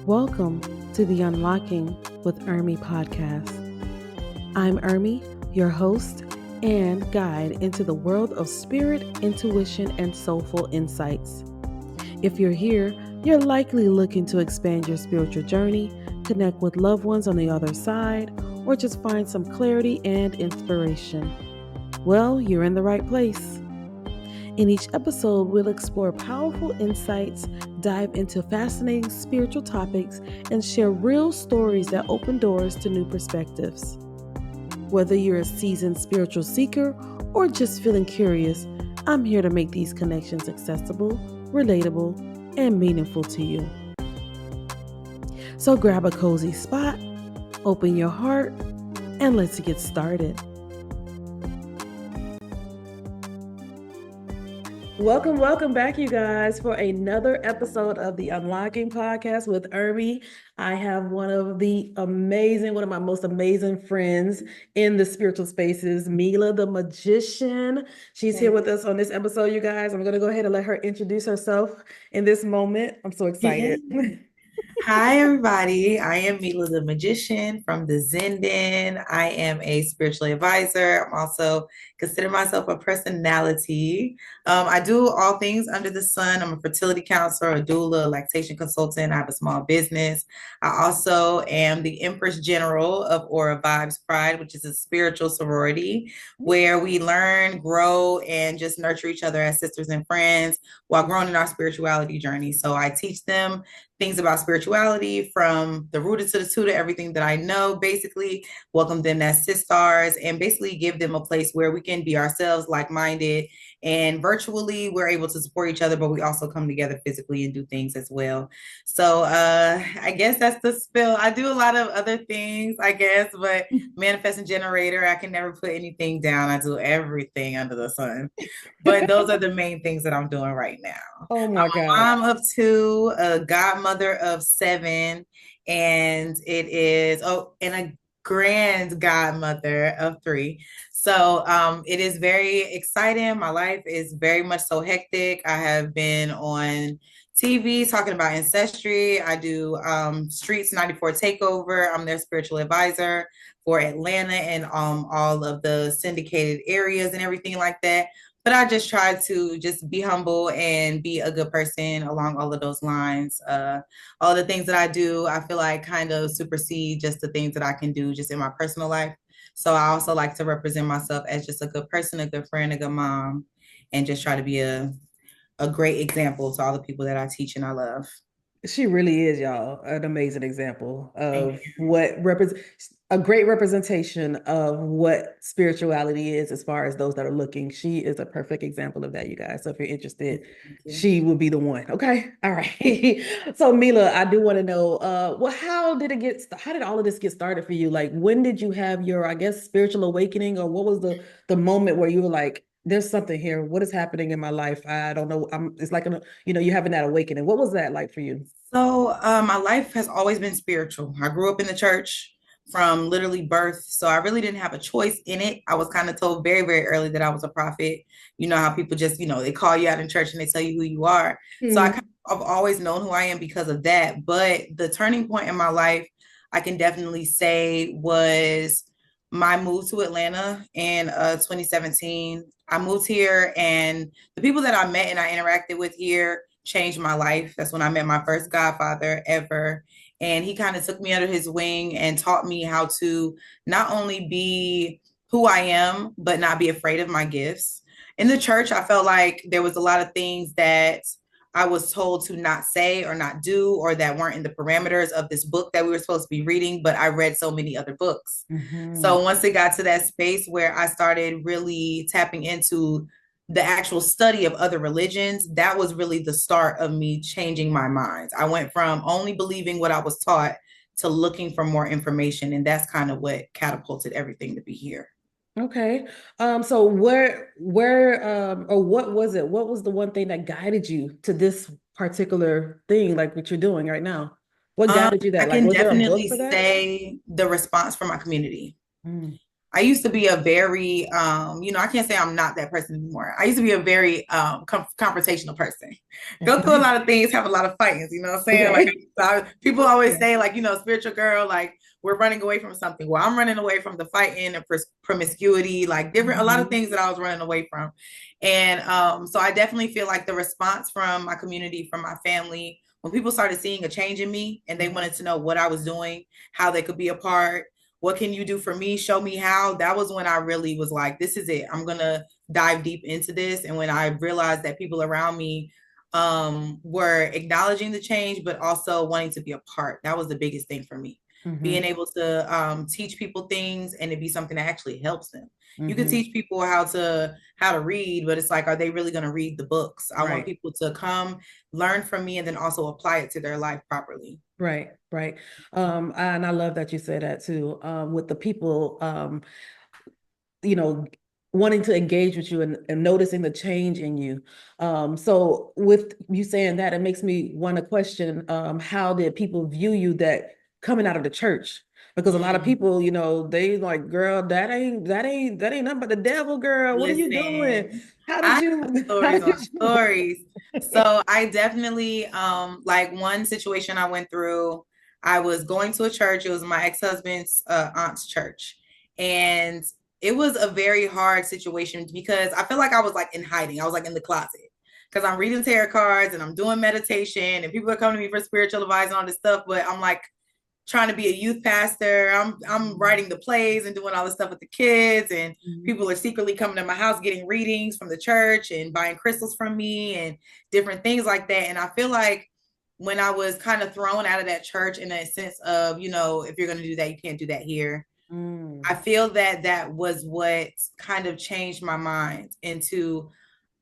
Welcome to the Unlocking with Ermi podcast. I'm Ermi, your host and guide into the world of spirit, intuition, and soulful insights. If you're here, you're likely looking to expand your spiritual journey, connect with loved ones on the other side, or just find some clarity and inspiration. Well, you're in the right place. In each episode, we'll explore powerful insights, dive into fascinating spiritual topics, and share real stories that open doors to new perspectives. Whether you're a seasoned spiritual seeker or just feeling curious, I'm here to make these connections accessible, relatable, and meaningful to you. So grab a cozy spot, open your heart, and let's get started. Welcome back, you guys, for another episode of the Unlocking podcast with Ermi. I have one of my most amazing friends in the spiritual spaces, Mila the Magician. She's here with us on this episode, you guys. I'm going to go ahead and let her introduce herself in this moment. I'm so excited. Hi, everybody. I am Mila the Magician from the Zendan. I am a spiritual advisor. I'm also consider myself a personality. I do all things under the sun. I'm a fertility counselor, a doula, a lactation consultant. I have a small business. I also am the Empress General of Aura Vibes Pride, which is a spiritual sorority where we learn, grow, and just nurture each other as sisters and friends while growing in our spirituality journey. So I teach them things about spirituality from the rooted to the tutor, everything that I know, basically welcome them as sisters and basically give them a place where we can be ourselves, like-minded, and virtually we're able to support each other, but we also come together physically and do things as well. So I guess that's the spill. I do a lot of other things, I guess, but manifesting generator, I can never put anything down. I do everything under the sun. But those are the main things that I'm doing right now. Oh my God. I'm a mom of 2, a godmother of 7, and and a grand godmother of 3. So it is very exciting. My life is very much so hectic. I have been on TV talking about ancestry. I do Streets 94 Takeover. I'm their spiritual advisor for Atlanta and all of the syndicated areas and everything like that. But I just try to just be humble and be a good person along all of those lines. All the things that I do, I feel like kind of supersede just the things that I can do just in my personal life. So I also like to represent myself as just a good person, a good friend, a good mom, and just try to be a great example to all the people that I teach and I love. She really is, y'all, an amazing example of a great representation of what spirituality is as far as those that are looking. She is a perfect example of that, you guys. So if you're interested, she will be the one. Okay. All right. So Mila, I do want to know, how did all of this get started for you? Like, when did you have your, I guess, spiritual awakening, or what was the moment where you were like, there's something here. What is happening in my life? I don't know. It's like, you having that awakening. What was that like for you? So my life has always been spiritual. I grew up in the church from literally birth. So I really didn't have a choice in it. I was kind of told very, very early that I was a prophet. You know how people just, they call you out in church and they tell you who you are. Mm-hmm. So I've always known who I am because of that. But the turning point in my life, I can definitely say, was my move to Atlanta in 2017. I moved here and the people that I met and I interacted with here changed my life. That's when I met my first godfather ever. And he kind of took me under his wing and taught me how to not only be who I am, but not be afraid of my gifts. In the church, I felt like there was a lot of things that I was told to not say or not do, or that weren't in the parameters of this book that we were supposed to be reading, but I read so many other books. Mm-hmm. So once it got to that space where I started really tapping into the actual study of other religions, that was really the start of me changing my mind. I went from only believing what I was taught to looking for more information. And that's kind of what catapulted everything to be here. Okay. So where or what was it? What was the one thing that guided you to this particular thing, like what you're doing right now? What guided you that? I can definitely say the response from my community. I used to be a very, I can't say I'm not that person anymore. I used to be a very confrontational person. Go through a lot of things, have a lot of fightings, you know what I'm saying? Like, Okay. people always Yeah. say, like, spiritual girl, like, we're running away from something. Well, I'm running away from the fighting and promiscuity, like a lot of Mhm. things that I was running away from. And so I definitely feel like the response from my community, from my family, when people started seeing a change in me and they wanted to know what I was doing, how they could be a part, what can you do for me? Show me how. That was when I really was like, this is it. I'm going to dive deep into this. And when I realized that people around me were acknowledging the change, but also wanting to be a part, that was the biggest thing for me. Being able to teach people things and it be something that actually helps them. You can teach people how to read, but it's like, are they really going to read the books? I want Right. people to come learn from me and then also apply it to their life properly. Right, right. And I love that you said that too. With the people, you know, wanting to engage with you and noticing the change in you. So with you saying that, it makes me want to question, how did people view you that coming out of the church? Because a lot of Mm. people, they like, girl, that ain't nothing but the devil, girl. What are you doing? Listen, How I did have you, how stories did on you? stories. So I definitely like one situation I went through, I was going to a church. It was my ex-husband's aunt's church. And it was a very hard situation because I feel like I was like in hiding. I was like in the closet because I'm reading tarot cards and I'm doing meditation and people are coming to me for spiritual advice and all this stuff. But I'm like trying to be a youth pastor. I'm writing the plays and doing all this stuff with the kids, and people are secretly coming to my house getting readings from the church and buying crystals from me and different things like that. And I feel like when I was kind of thrown out of that church in a sense of, if you're going to do that, you can't do that here. I Mm. feel that that was what kind of changed my mind into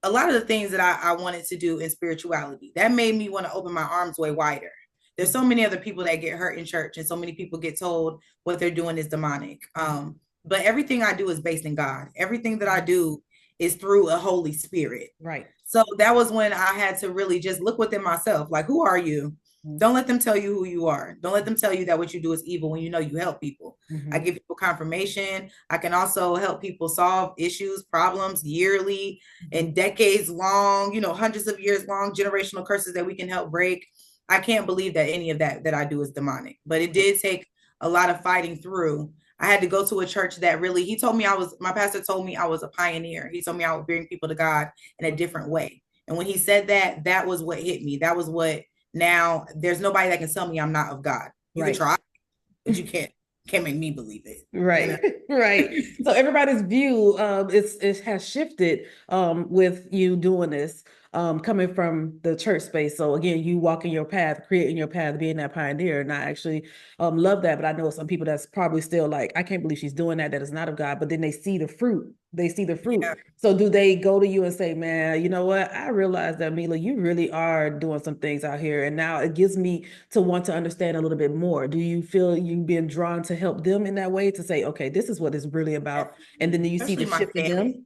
a lot of the things that I wanted to do in spirituality. That made me want to open my arms way wider. There's so many other people that get hurt in church, and so many people get told what they're doing is demonic. But everything I do is based in God. Everything that I do is through a Holy Spirit. Right. So that was when I had to really just look within myself, like, who are you? Don't let them tell you who you are. Don't let them tell you that what you do is evil when you know you help people. I Mm-hmm. give people confirmation. I can also help people solve issues, problems yearly and decades long, hundreds of years long, generational curses that we can help break. I can't believe that any of that I do is demonic, but it did take a lot of fighting through. I had to go to a church that really, my pastor told me I was a pioneer. He told me I would bring people to God in a different way. And when he said that, that was what hit me. That was what, now there's nobody that can tell me I'm not of God. You can Right. try, but you can't make me believe it. Right, right. So everybody's view it has shifted with you doing this, coming from the church space. So again, you walking your path, creating your path, being that pioneer. And I actually love that. But I know some people that's probably still like, I can't believe she's doing that. That is not of God. But then they see the fruit. They see the fruit. Yeah. So do they go to you and say, man, you know what? I realize that, Mila, you really are doing some things out here. And now it gives me to want to understand a little bit more. Do you feel you being drawn to help them in that way to say, okay, this is what it's really about? And then Definitely. do you see Especially the my shift in family. them?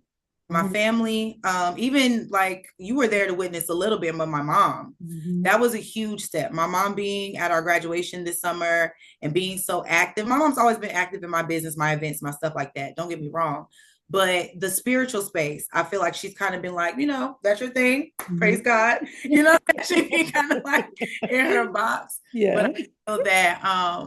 My Mhm. family, even like you were there to witness a little bit, but my mom, Mhm. that was a huge step. My mom being at our graduation this summer and being so active. My mom's always been active in my business, my events, my stuff like that. Don't get me wrong. But the spiritual space, I feel like she's kind of been like, that's your thing. Praise Mhm. God. She be kind of like in her box. But Yeah. I feel that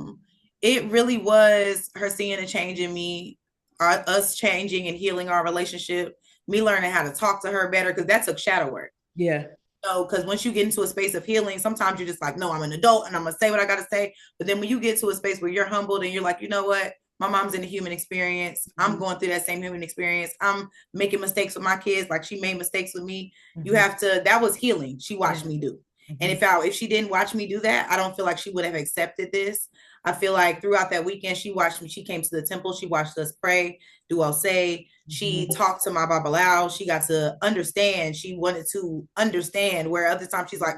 it really was her seeing a change in me, us changing and healing our relationship, me learning how to talk to her better, because that took shadow work. Yeah. So, because once you get into a space of healing, sometimes you're just like, no, I'm an adult and I'm gonna say what I gotta say. But then when you get to a space where you're humbled and you're like, you know what? My mom's in a human experience. I'm Mhm. going through that same human experience. I'm making mistakes with my kids, like she made mistakes with me. You Mhm. have to, that was healing. She watched Yeah. me do. And Mhm. if she didn't watch me do that, I don't feel like she would have accepted this. I feel like throughout that weekend, she watched me. She came to the temple. She watched us pray, do all say. She Mhm. talked to my Babalao. She got to understand. She wanted to understand, where other times she's like,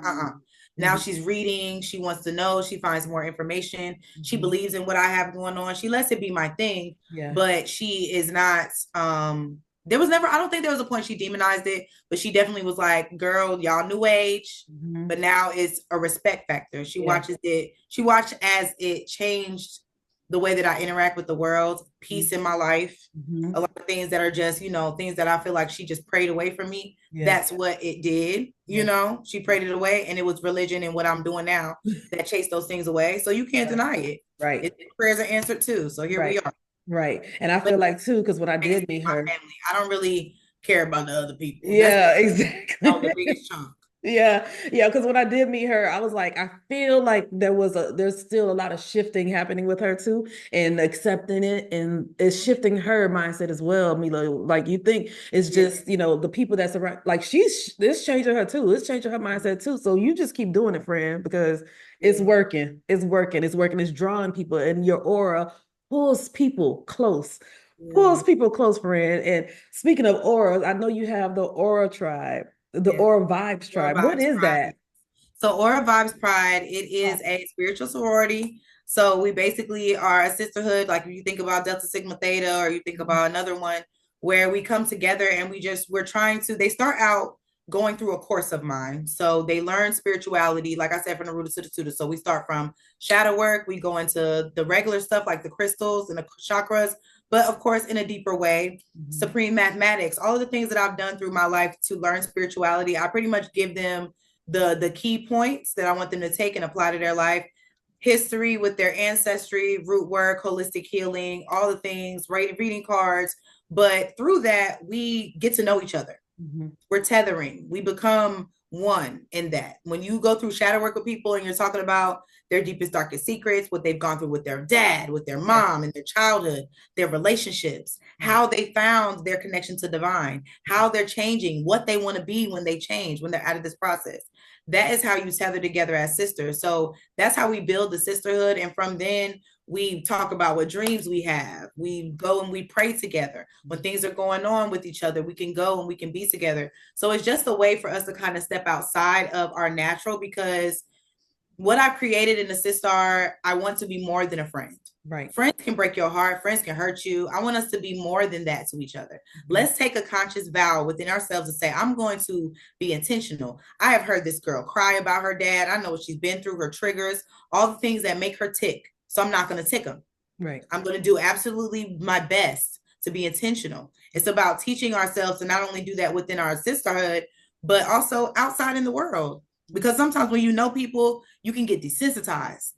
Now Mhm. she's reading. She wants to know. She finds more information. She Mhm. believes in what I have going on. She lets it be my thing, Yeah. but she is not. There was never. I don't think there was a point she demonized it, but she definitely was like, "Girl, y'all new age." Mhm. But now it's a respect factor. She Yeah. watches it. She watched as it changed the way that I interact with the world, peace in my life, Mm-hmm. a lot of things that are just, things that I feel like she just prayed away from me. Yes. That's what it did. She prayed it away, and it was religion and what I'm doing now that chased those things away. So you can't deny it. Right. Prayers are answered too. So here we are. Right. And I feel like too, because when I did meet her, family, I don't really care about the other people. Yeah, exactly. That was the biggest chunk. Yeah, because when I did meet her, I was like, I feel like there's still a lot of shifting happening with her too, and accepting it, and it's shifting her mindset as well, Mila. Like you think it's just, the people that's around, like it's changing her too. It's changing her mindset too. So you just keep doing it, friend, because it's working. It's working. It's working. It's drawing people, and your aura pulls people close. Pulls people close, friend. And speaking of auras, I know you have the Aura Tribe. The Aura Vibes Tribe. What is that? So Aura Vibes Pride, it is a spiritual sorority. So we basically are a sisterhood. Like if you think about Delta Sigma Theta, or you think about another one, where we come together and we're trying to, they start out going through a course of mine. So they learn spirituality, like I said, from the root to the tutor. So we start from shadow work. We go into the regular stuff like the crystals and the chakras, but of course, in a deeper way, supreme mathematics, all of the things that I've done through my life to learn spirituality, I pretty much give them the key points that I want them to take and apply to their life. History with their ancestry, root work, holistic healing, all the things, reading cards. But through that, we get to know each other. We're tethering. We become one in that. When you go through shadow work with people and you're talking about their deepest, darkest secrets, what they've gone through with their dad, with their mom, in their childhood, their relationships, how they found their connection to divine, how they're changing, what they want to be when they change, when they're out of this process. That is how you tether together as sisters. So that's how we build the sisterhood. And from then, we talk about what dreams we have. We go and we pray together. When things are going on with each other, we can go and we can be together. So it's just a way for us to kind of step outside of our natural, because what I've created in the Sistar, I want to be more than a friend. Right. Friends can break your heart. Friends can hurt you. I want us to be more than that to each other. Let's take a conscious vow within ourselves and say, I'm going to be intentional. I have heard this girl cry about her dad. I know what she's been through, her triggers, all the things that make her tick. So I'm not going to tick them. Right. I'm going to do absolutely my best to be intentional. It's about teaching ourselves to not only do that within our sisterhood, but also outside in the world. Because sometimes when you know people, you can get desensitized.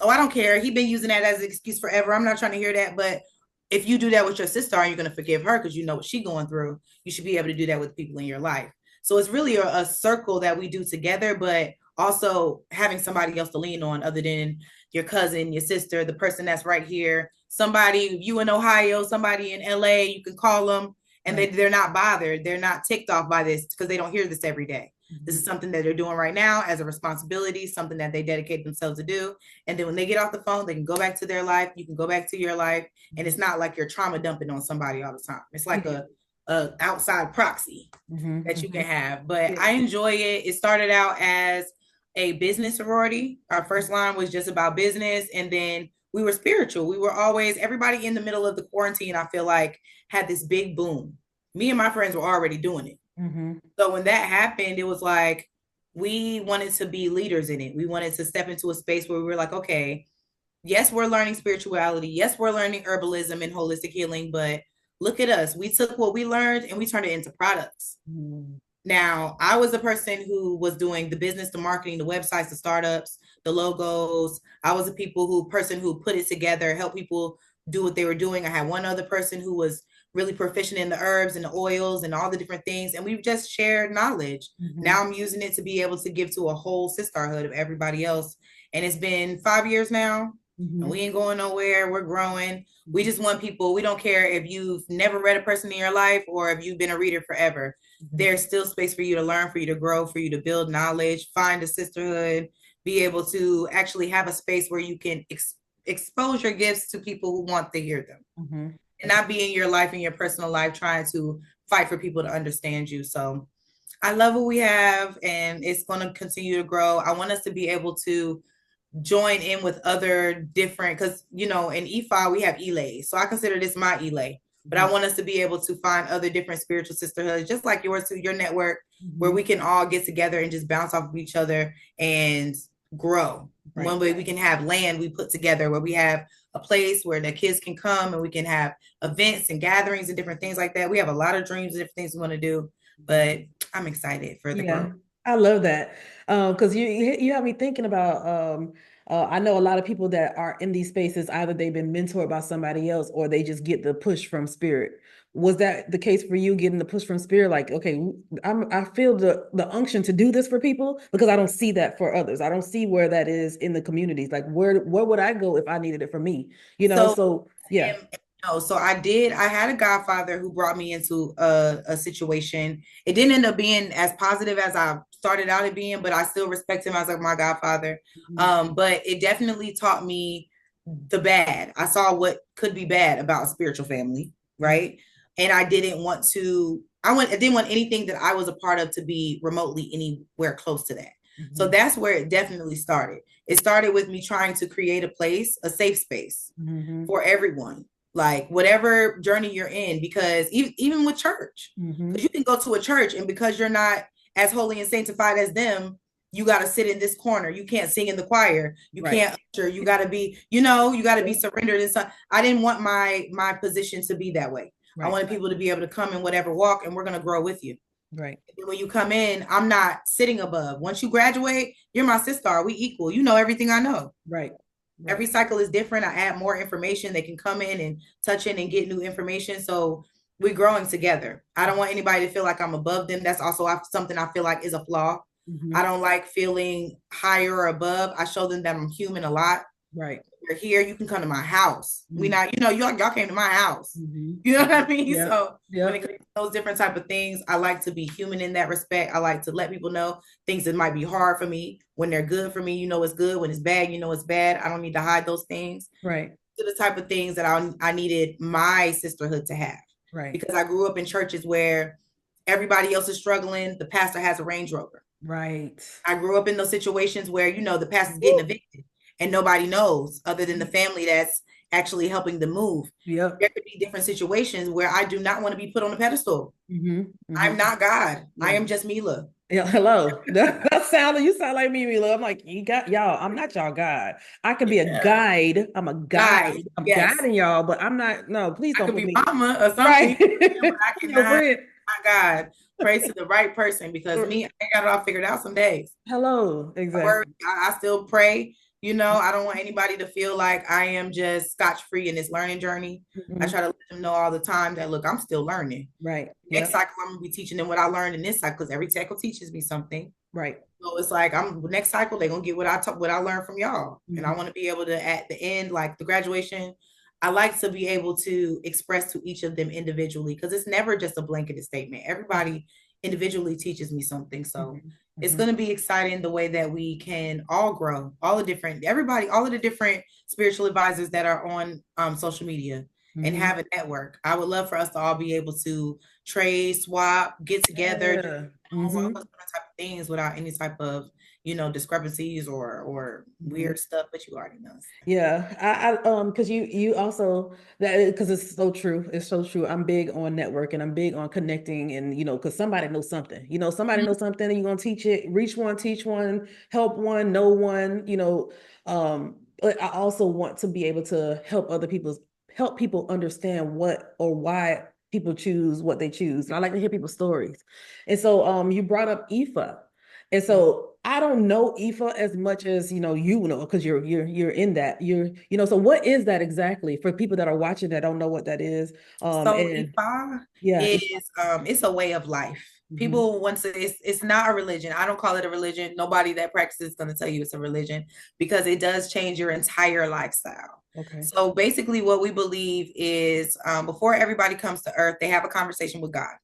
Oh, I don't care. He's been using that as an excuse forever. I'm not trying to hear that. But if you do that with your sister and you're going to forgive her because you know what she's going through, you should be able to do that with people in your life. So it's really a circle that we do together, but also having somebody else to lean on other than your cousin, your sister, the person that's right here, somebody, you in Ohio, somebody in LA, you can call them and they're not bothered. They're not ticked off by this because they don't hear this every day. This is something that they're doing right now as a responsibility, something that they dedicate themselves to do. And then when they get off the phone, they can go back to their life. You can go back to your life. And it's not like you're trauma dumping on somebody all the time. It's like a outside proxy that you can have. But I enjoy it. It started out as a business sorority. Our first line was just about business. And then we were spiritual. We were always, everybody in the middle of the quarantine, I feel like, had this big boom. Me and my friends were already doing it. So when that happened, it was like, we wanted to be leaders in it. We wanted to step into a space where we were like, okay, yes, we're learning spirituality. Yes, we're learning herbalism and holistic healing, but look at us. We took what we learned and we turned it into products. Now, I was the person who was doing the business, the marketing, the websites, the startups, the logos. I was the person who put it together, help people do what they were doing. I had one other person who was really proficient in the herbs and the oils and all the different things. And we've just shared knowledge. Now I'm using it to be able to give to a whole sisterhood of everybody else. And it's been 5 years now. And we ain't going nowhere. We're growing. We just want people. We don't care if you've never read a person in your life or if you've been a reader forever. There's still space for you to learn, for you to grow, for you to build knowledge, find a sisterhood, be able to actually have a space where you can expose your gifts to people who want to hear them. And not be in your life, in your personal life, trying to fight for people to understand you. So I love what we have, and it's going to continue to grow. I want us to be able to join in with other different, because, in Ifa, we have Ile. So I consider this my Ile. But I want us to be able to find other different spiritual sisterhoods, just like yours, to your network, where we can all get together and just bounce off of each other and grow. One way we can have land we put together where we have a place where the kids can come and we can have events and gatherings and different things like that. We have a lot of dreams and different things we want to do, but I'm excited for the growth. I love that. Because you have me thinking about I know a lot of people that are in these spaces, either they've been mentored by somebody else or they just get the push from spirit. Was that the case for you, getting the push from spirit? Like, okay, I feel the unction to do this for people, because I don't see that for others. I don't see where that is in the communities. Like, where would I go if I needed it for me? So, So yeah. no, so I had a godfather who brought me into a situation. It didn't end up being as positive as I started out it being, but I still respect him as like my godfather. But it definitely taught me the bad. I saw what could be bad about a spiritual family, right? And I didn't want to, I didn't want anything that I was a part of to be remotely anywhere close to that. So that's where it definitely started. It started with me trying to create a place, a safe space for everyone, like whatever journey you're in, because even with church, because you can go to a church and because you're not as holy and sanctified as them, you got to sit in this corner. You can't sing in the choir. You can't usher. You got to be, you got to be surrendered. And so I didn't want my position to be that way. I wanted people to be able to come in whatever walk, and we're going to grow with you. Right. And when you come in, I'm not sitting above. Once you graduate, you're my sister. We equal. You know everything I know. Right. Every cycle is different. I add more information. They can come in and touch in and get new information. So we're growing together. I don't want anybody to feel like I'm above them. That's also something I feel like is a flaw. I don't like feeling higher or above. I show them that I'm human a lot. Right. You're here. You can come to my house. We not, y'all came to my house. You know what I mean? So when it comes to those different type of things, I like to be human in that respect. I like to let people know things that might be hard for me. When they're good for me, it's good. When it's bad, it's bad. I don't need to hide those things. Right. To the type of things that I needed my sisterhood to have. Right. Because I grew up in churches where everybody else is struggling. The pastor has a Range Rover. Right. I grew up in those situations where, the pastor's getting evicted and nobody knows other than the family that's actually helping them move. There could be different situations where I do not want to be put on a pedestal. I'm not God. I am just Mila. Yeah, hello. You sound like me, Mila. I'm like, y'all, I'm not y'all God. I could be a guide. I'm a guide. I'm guiding y'all, but I'm not, no, please don't put me. Mama or something. Right. But I cannot, my God, pray to the right person, because me, I got it all figured out some days. Hello. Exactly. I still pray. I don't want anybody to feel like I am just scotch-free in this learning journey. I try to let them know all the time that, look, I'm still learning. Right. Next cycle, I'm going to be teaching them what I learned in this cycle, because every cycle teaches me something. Right. So it's like, next cycle, they're going to get what I learned from y'all. And I want to be able to, at the end, like the graduation, I like to be able to express to each of them individually, because it's never just a blanketed statement. Everybody individually teaches me something. So it's going to be exciting the way that we can all grow, all of the different spiritual advisors that are on social media and have a network. I would love for us to all be able to trade, swap, get together, all type of things without any type of discrepancies or weird stuff, but you already know. Yeah, I because you also, that, because it's so true. It's so true. I'm big on networking. I'm big on connecting, and because somebody knows something. Somebody knows something, and you're gonna teach it, reach one, teach one, help one, know one. But I also want to be able to help people understand what or why people choose what they choose. And I like to hear people's stories. And so you brought up Ifa. And so I don't know Ifa as much as because you're in that. So what is that exactly for people that are watching that don't know what that is? Ifa is it's a way of life. People want to it's not a religion. I don't call it a religion. Nobody that practices is going to tell you it's a religion, because it does change your entire lifestyle. Okay. So basically what we believe is before everybody comes to earth, they have a conversation with God.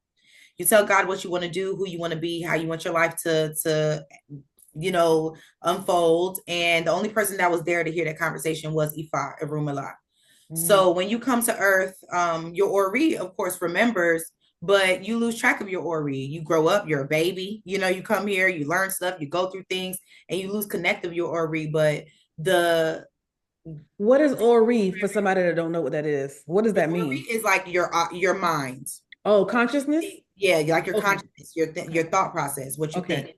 You tell God what you want to do, who you want to be, how you want your life to unfold. And the only person that was there to hear that conversation was Ifa, Erumi. So when you come to earth, your Ori, of course, remembers, but you lose track of your Ori. You grow up, you're a baby, you come here, you learn stuff, you go through things, and you lose connect of your Ori. But what is Ori for somebody that don't know what that is? What does that mean? Ori is like your mind. Oh, consciousness? Yeah, like your consciousness, your thought process, what you think.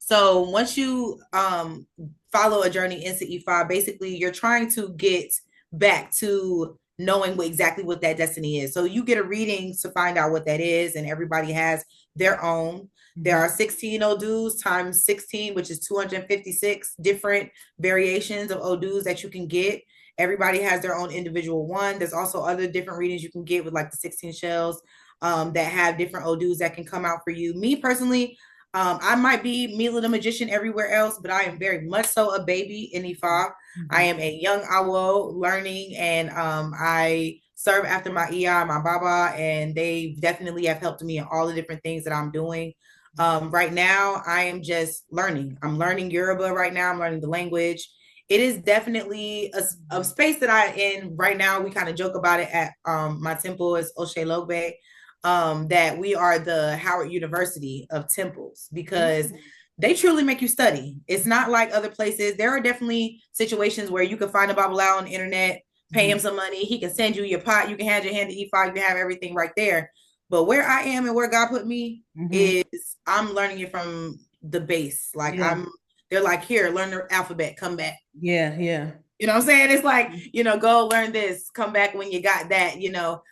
So once you follow a journey into Ifa, basically you're trying to get back to knowing exactly what that destiny is. So you get a reading to find out what that is, and everybody has their own. There are 16 Odus times 16, which is 256 different variations of Odus that you can get. Everybody has their own individual one. There's also other different readings you can get with like the 16 shells that have different Odus that can come out for you. Me personally, I might be Mila the Magician everywhere else, but I am very much so a baby in Ifa. I am a young Awo learning, and I serve after my Iya, my Baba, and they definitely have helped me in all the different things that I'm doing. Right now, I am just learning. I'm learning Yoruba right now. I'm learning the language. It is definitely a space that I in right now. We kind of joke about it at my temple is Oshe Logbe, that we are the Howard University of temples because they truly make you study. It's not like other places. There are definitely situations where you can find a Babalawo on the internet, pay him some money. He can send you your pot. You can hand your hand to E5. You can have everything right there. But where I am and where God put me is I'm learning it from the base. Like they're like, here, learn the alphabet, come back. Yeah, yeah. You know what I'm saying? It's like, go learn this, come back when you got that,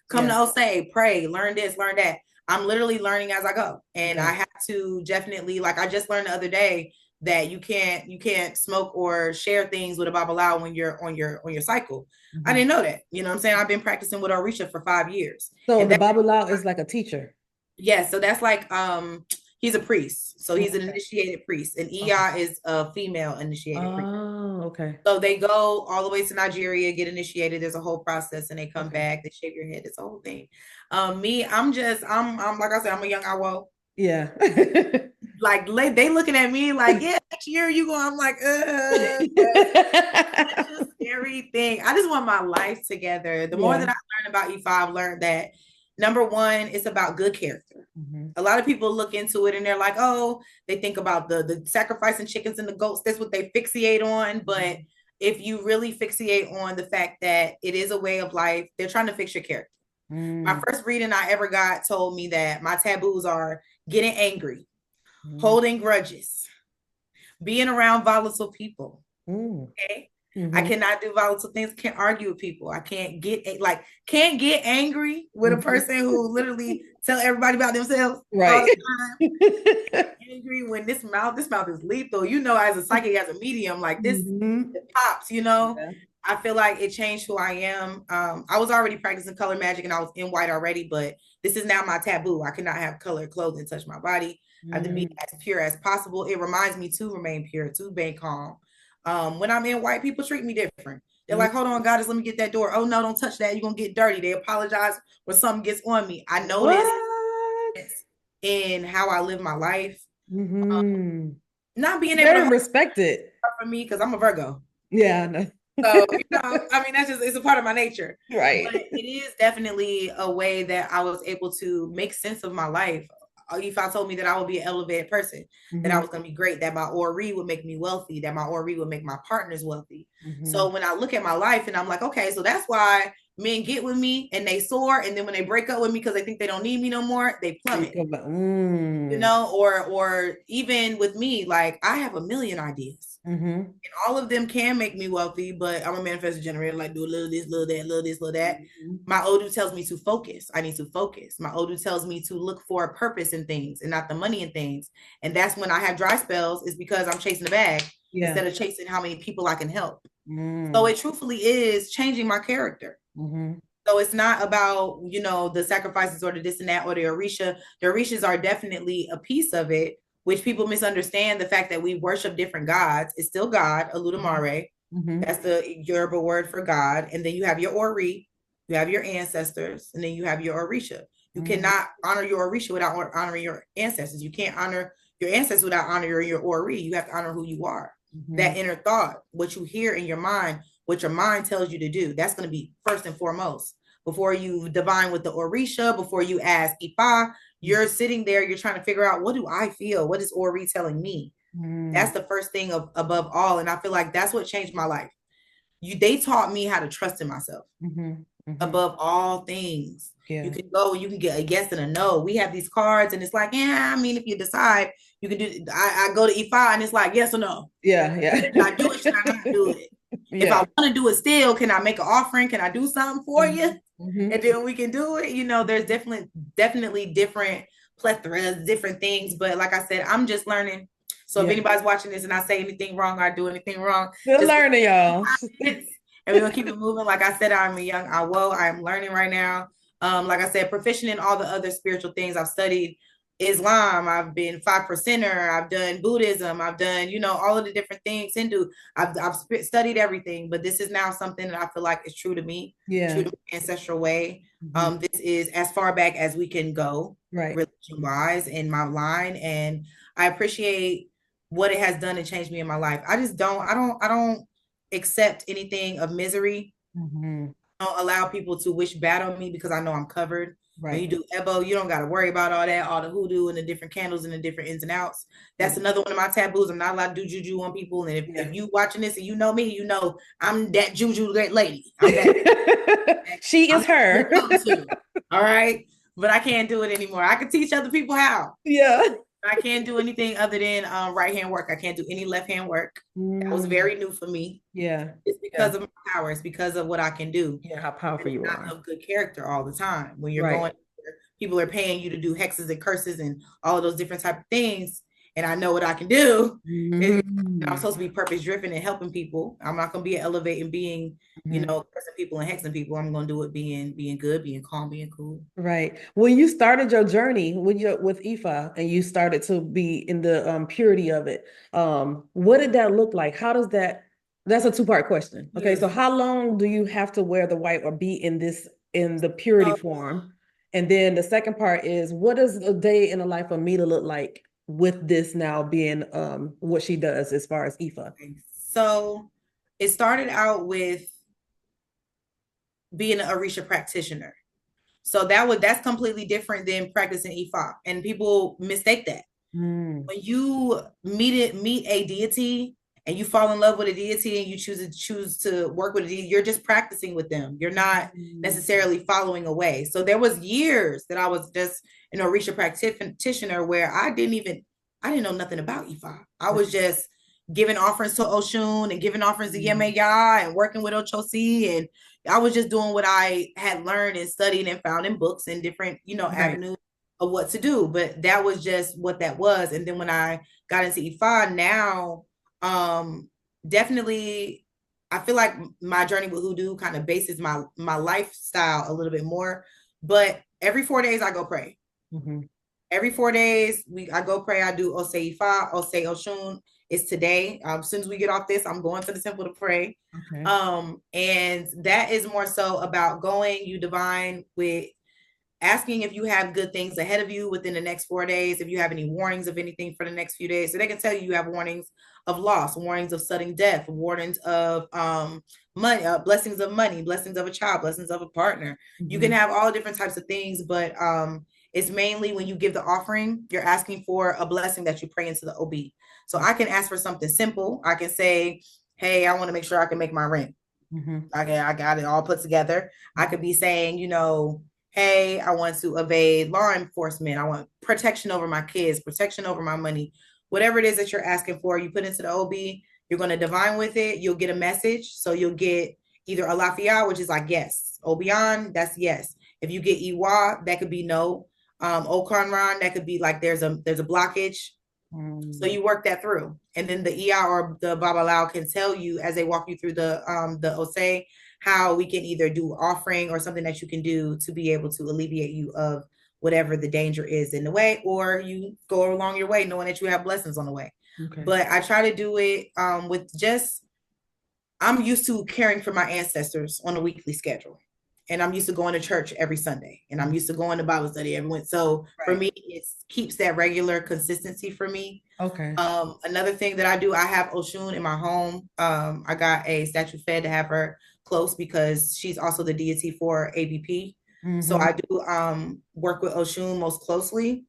come to Osei, pray, learn this, learn that. I'm literally learning as I go. And I have to definitely, like I just learned the other day that you can't smoke or share things with a Babalawo when you're on your cycle. I didn't know that. You know what I'm saying? I've been practicing with Orisha for 5 years. So the Babalawo is like a teacher. Yes, so that's like he's a priest. So he's an initiated priest. And Iya is a female initiated priest. Oh, okay. So they go all the way to Nigeria, get initiated. There's a whole process, and they come back. They shave your head. It's a whole thing. Me, I'm like I said, I'm a young Awo. Yeah. Like they looking at me like, yeah, next year you going. I'm like, it's a scary thing. I just want my life together. The more that I learn about Ifa, I've learned that number one, it's about good character. A lot of people look into it and they're like, oh, they think about the sacrificing chickens and the goats. That's what they fixate on. But if you really fixate on the fact that it is a way of life, they're trying to fix your character. My first reading I ever got told me that my taboos are getting angry, holding grudges, being around volatile people. Okay. I cannot do volatile things. Can't argue with people. I can't get angry with a person who literally tell everybody about themselves. Right. All the time. Angry when this mouth is lethal. As a psychic, as a medium, like this it pops. I feel like it changed who I am. I was already practicing color magic and I was in white already, but this is now my taboo. I cannot have colored clothing touch my body. I have to be as pure as possible. It reminds me to remain pure, to be calm. When I'm in white, people treat me different. They're like, hold on, goddess, let me get that door. Oh no, don't touch that. You're gonna get dirty. They apologize when something gets on me. I know this in how I live my life. Not being able to respect it for me because I'm a Virgo. Yeah, I know. So, it's a part of my nature. Right. But it is definitely a way that I was able to make sense of my life. Ifa told me that I would be an elevated person, that I was going to be great, that my Ori would make me wealthy, that my Ori would make my partners wealthy. So when I look at my life and I'm like, okay, so that's why men get with me and they soar. And then when they break up with me because they think they don't need me no more, they plummet. Or even with me, like I have a million ideas. And all of them can make me wealthy, but I'm a manifesting generator, like do a little this, little that, little this, little that. My Odu tells me to focus. I need to focus. My Odu tells me to look for a purpose in things and not the money in things. And that's when I have dry spells, is because I'm chasing the bag instead of chasing how many people I can help. So it truthfully is changing my character. So it's not about, the sacrifices or the this and that or the Orisha. The Orishas are definitely a piece of it, which people misunderstand the fact that we worship different gods. It's still God, Oludumare. That's the Yoruba word for God. And then you have your Ori, you have your ancestors, and then you have your Orisha. You cannot honor your Orisha without honoring your ancestors. You can't honor your ancestors without honoring your Ori. You have to honor who you are. That inner thought, what you hear in your mind, what your mind tells you to do, that's going to be first and foremost. Before you divine with the Orisha, before you ask Ifa, you're sitting there, you're trying to figure out, what do I feel? What is Ori telling me? That's the first thing above all. And I feel like that's what changed my life. They taught me how to trust in myself above all things. You Yeah. can go and you can get a yes and a no. We have these cards and it's like, yeah, I mean, if you decide you can do, I go to Ifa and it's like, yes or no. Yeah. Yeah. Should I do it? Should I not do it? If I Yeah. want to do it still, can I make an offering? Can I do something for you? Mm-hmm. And then we can do it. You know, there's definitely different plethoras, different things. But like I said, I'm just learning. So if Yeah. anybody's watching this and I say anything wrong, I do anything wrong, Good just learning, y'all. and we're gonna keep it moving. Like I said, I'm a young Awo. I'm learning right now. Like I said, proficient in all the other spiritual things. I've studied Islam. I've been 5%er. I've done Buddhism. I've done, all of the different things. Hindu. I've studied everything, but this is now something that I feel like is true to me, Yeah. true to my ancestral way. This is as far back as we can go, Right. religion wise, in my line, and I appreciate what it has done and changed me in my life. I just don't. I don't accept anything of misery. I don't allow people to wish bad on me because I know I'm covered. When you Right. do Ebo, you don't got to worry about all that, all the hoodoo and the different candles and the different ins and outs. That's another one of my taboos. I'm not allowed to do juju on people. And if you watching this and you know me, you know I'm that juju lady. I'm that. She is her. All right. But I can't do it anymore. I can teach other people how. Yeah. I can't do anything other than right hand work. I can't do any left hand work. That was very new for me. Yeah. It's because of my power. It's because of what I can do. Yeah, how powerful you are. Of good character all the time. When you're Right. going, people are paying you to do hexes and curses and all of those different type of things. And I know what I can do. I'm supposed to be purpose driven and helping people. I'm not going to be an elevating being, cursing people and hexing people. I'm going to do it being good, being calm, being cool. Right. When you started your journey with Ifa and you started to be in the purity of it, what did that look like? How does that's a two-part question. Okay. So how long do you have to wear the white or be in the purity form? And then the second part is, what does a day in the life of Mila look like with this now being what she does as far as Ifa? So it started out with being an Orisha practitioner. So that's completely different than practicing Ifa. And people mistake that. When you meet a deity and you fall in love with a deity and you choose to work with a deity, you're just practicing with them. You're not necessarily following away. So there was years that I was just an Orisha practitioner where I didn't know nothing about Ifa. I was just giving offerings to Oshun and giving offerings to Yemeya and working with Ochosi, and I was just doing what I had learned and studied and found in books and different, avenues of what to do. But that was just what that was. And then when I got into Ifa now, definitely I feel like my journey with hoodoo kind of bases my lifestyle a little bit more. But every 4 days I go pray. Every 4 days I go pray. I do Ose Ifa, Ose Oshun. It's today. As soon as we get off this, I'm going to the temple to pray. And that is more so about going, you divine, with asking if you have good things ahead of you within the next 4 days, if you have any warnings of anything for the next few days. So they can tell you have warnings of loss, warnings of sudden death, warnings of money, blessings of money, blessings of a child, blessings of a partner. You can have all different types of things, but it's mainly when you give the offering, you're asking for a blessing that you pray into the OB. So I can ask for something simple. I can say, hey, I want to make sure I can make my rent. Okay, I got it all put together. I could be saying, hey, I want to evade law enforcement. I want protection over my kids, protection over my money. Whatever it is that you're asking for, you put into the OB, you're going to divine with it. You'll get a message. So you'll get either a Lafayette, which is like yes. Obion, that's yes. If you get Iwa, that could be no. Okanran, that could be like there's a blockage. So you work that through. And then the Ia or the Babalao can tell you as they walk you through the Ose, how we can either do offering or something that you can do to be able to alleviate you of whatever the danger is in the way, or you go along your way knowing that you have blessings on the way. But I try to do it with just, I'm used to caring for my ancestors on a weekly schedule. And I'm used to going to church every Sunday, and I'm used to going to Bible study every week. So for me, it keeps that regular consistency for me. Another thing that I do, I have Oshun in my home. I got a statue fed to have her close because she's also the deity for ABP. So I do work with Oshun most closely.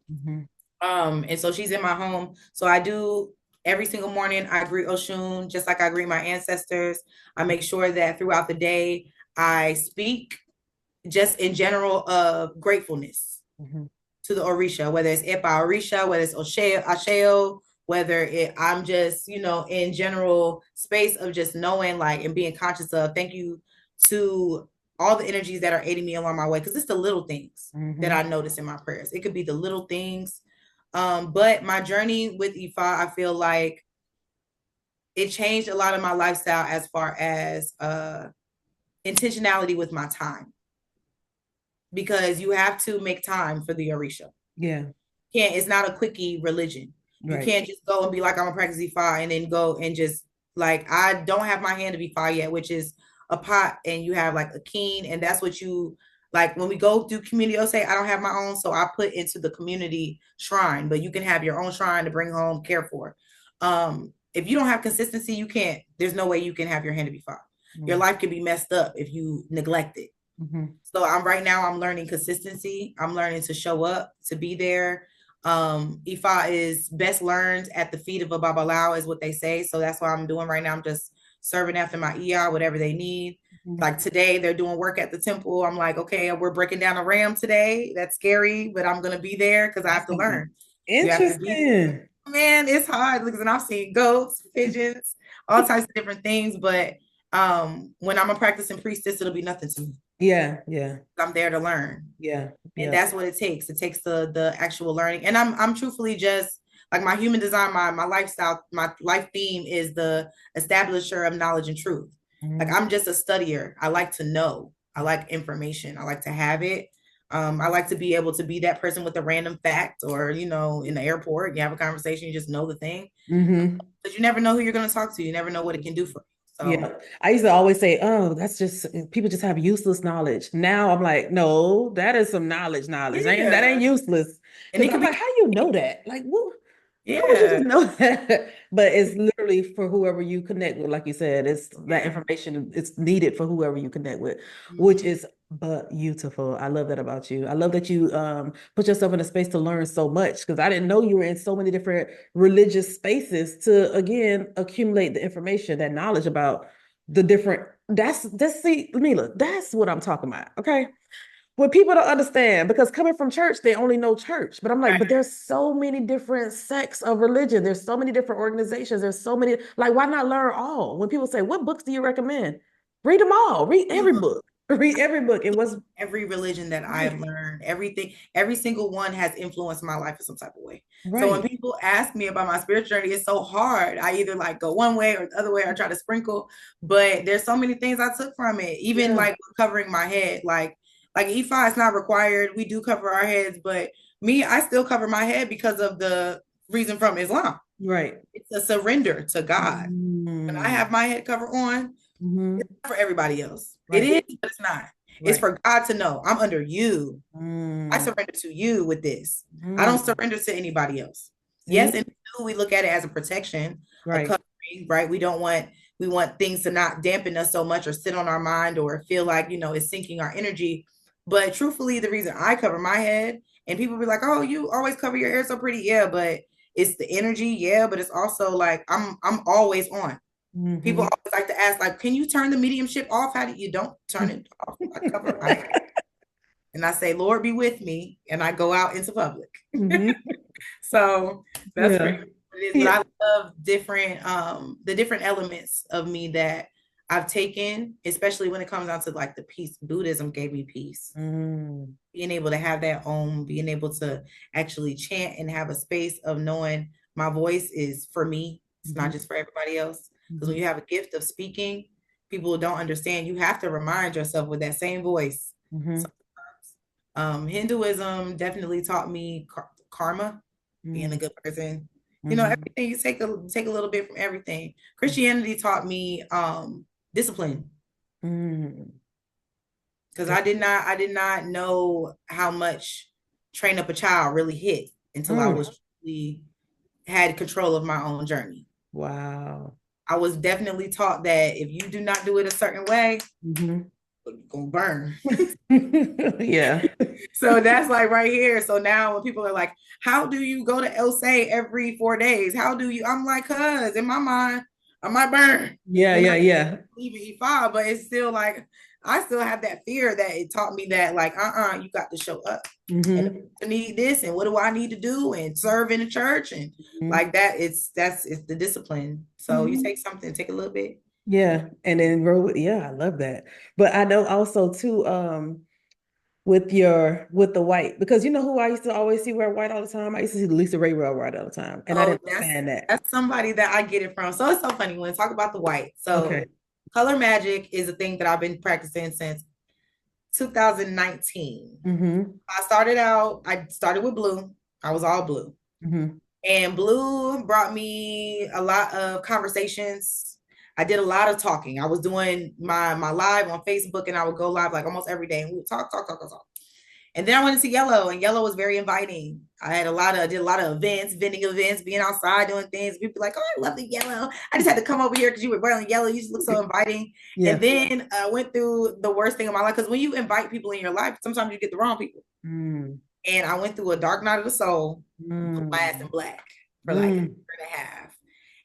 And so she's in my home. So I do every single morning, I greet Oshun just like I greet my ancestors. I make sure that throughout the day I speak just in general of gratefulness to the Orisha, whether it's Ifa Orisha, whether it's Asheo, whether I'm just, in general space of just knowing like and being conscious of thank you to all the energies that are aiding me along my way. Because it's the little things that I notice in my prayers. It could be the little things. But my journey with Ifa, I feel like it changed a lot of my lifestyle as far as intentionality with my time. Because you have to make time for the Orisha. Yeah. It's not a quickie religion. You can't just go and be like, I'm gonna practice Ifa and then go and just like, I don't have my hand of Ifa yet, which is a pot and you have like a keen, and that's what you like when we go through community. I'll say I don't have my own, so I put into the community shrine, but you can have your own shrine to bring home, care for. If you don't have consistency, you can't, there's no way you can have your hand of Ifa. Your life can be messed up if you neglect it. So I'm learning consistency. I'm learning to show up, to be there. Ifa is best learned at the feet of a Babalao is what they say. So that's what I'm doing right now. I'm just serving after my Iya, whatever they need. Like today, they're doing work at the temple. I'm like, okay, we're breaking down a ram today. That's scary, but I'm going to be there because I have to learn. Interesting. Man, it's hard because I've seen goats, pigeons, all types of different things. But when I'm a practicing priestess, it'll be nothing to me. Yeah. I'm there to learn. Yeah. And that's what it takes. It takes the actual learning. And I'm truthfully just like my human design, my lifestyle, my life theme is the establisher of knowledge and truth. Like I'm just a studier. I like to know. I like information. I like to have it. I like to be able to be that person with a random fact or, in the airport, you have a conversation, you just know the thing. But you never know who you're going to talk to. You never know what it can do for you. So. Yeah, I used to always say, "Oh, that's just people just have useless knowledge." Now I'm like, "No, that is some knowledge. Yeah. That ain't useless." And I'm like, "How you know that? Like, what? How would you just know that?" But it's literally for whoever you connect with. Like you said, it's that information. It's needed for whoever you connect with, which is beautiful. I love that about you. I love that you put yourself in a space to learn so much because I didn't know you were in so many different religious spaces to again accumulate the information, that knowledge about the different. See, Mila, that's what I'm talking about. Okay. What people don't understand, because coming from church, they only know church. But I'm like, but there's so many different sects of religion. There's so many different organizations. There's so many, like, why not learn all? When people say, what books do you recommend? Read them all. Read every book. Read every book. It was every religion that I've learned, everything, every single one has influenced my life in some type of way. So when people ask me about my spiritual journey, it's so hard. I either like go one way or the other way. I try to sprinkle, but there's so many things I took from it. Even like covering my head, like Ifa is not required. We do cover our heads, but I still cover my head because of the reason from Islam. Right. It's a surrender to God. When I have my head cover on, it's not for everybody else. It is, but it's not. It's for God to know I'm under you. I surrender to you with this. I don't surrender to anybody else. Yes, and we look at it as a protection, a covering, right? We want things to not dampen us so much or sit on our mind or feel like, it's sinking our energy. But truthfully, the reason I cover my head and people be like, oh, you always cover your hair so pretty. Yeah, but it's the energy. Yeah, but it's also like I'm always on. People always like to ask, like, can you turn the mediumship off? How do you don't turn it off? I cover my head. And I say, Lord, be with me. And I go out into public. So that's pretty much what it is. But I love the different elements of me that I've taken, especially when it comes down to like the peace. Buddhism gave me peace. Being able to have that being able to actually chant and have a space of knowing my voice is for me. It's not just for everybody else. Because when you have a gift of speaking, people don't understand. You have to remind yourself with that same voice. Hinduism definitely taught me karma, being a good person. Everything, you take a little bit from everything. Christianity taught me discipline. Because I did not know how much train up a child really hit until I really had control of my own journey. Wow. I was definitely taught that if you do not do it a certain way, you're gonna burn. Yeah. So that's like right here. So now when people are like, how do you go to El Say every 4 days? How do you? I'm like, cuz in my mind, I might burn. Yeah. Leave it E5, but it's still like I still have that fear that it taught me that like, you got to show up. And I need this, and what do I need to do, and serve in the church, and like that. It's the discipline. So you take something, take a little bit. Yeah. And then grow with, yeah, I love that. But I know also too, with the white, because you know who I used to always see wear white all the time? I used to see Lisa Ray wear white all the time. And I didn't understand that. That's somebody that I get it from. So it's so funny when we talk about the white. So color magic is a thing that I've been practicing since 2019. I started with blue. I was all blue. And blue brought me a lot of conversations. I did a lot of talking. I was doing my live on Facebook, and I would go live like almost every day, and we would talk. And then I went into yellow, and yellow was very inviting. I did a lot of events, vending events, being outside doing things. People like, oh, I love the yellow. I just had to come over here because you were wearing yellow. You just look so inviting. Yeah. And then I went through the worst thing of my life, because when you invite people in your life, sometimes you get the wrong people. And I went through a dark night of the soul, put my ass in black for like a year and a half.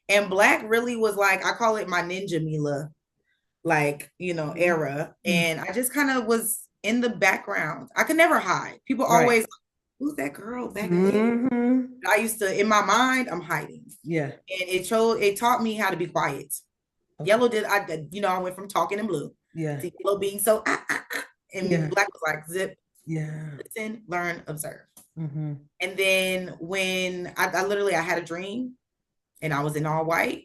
And black really was like, I call it my ninja Mila, like, era. And I just kind of was in the background. I could never hide. People always, who's that girl back there? I used to, in my mind, I'm hiding. Yeah. And it taught me how to be quiet. Yellow I went from talking in blue to yellow being so, and black was like, zip. Yeah. Listen, learn, observe. And then when I had a dream, and I was in all white,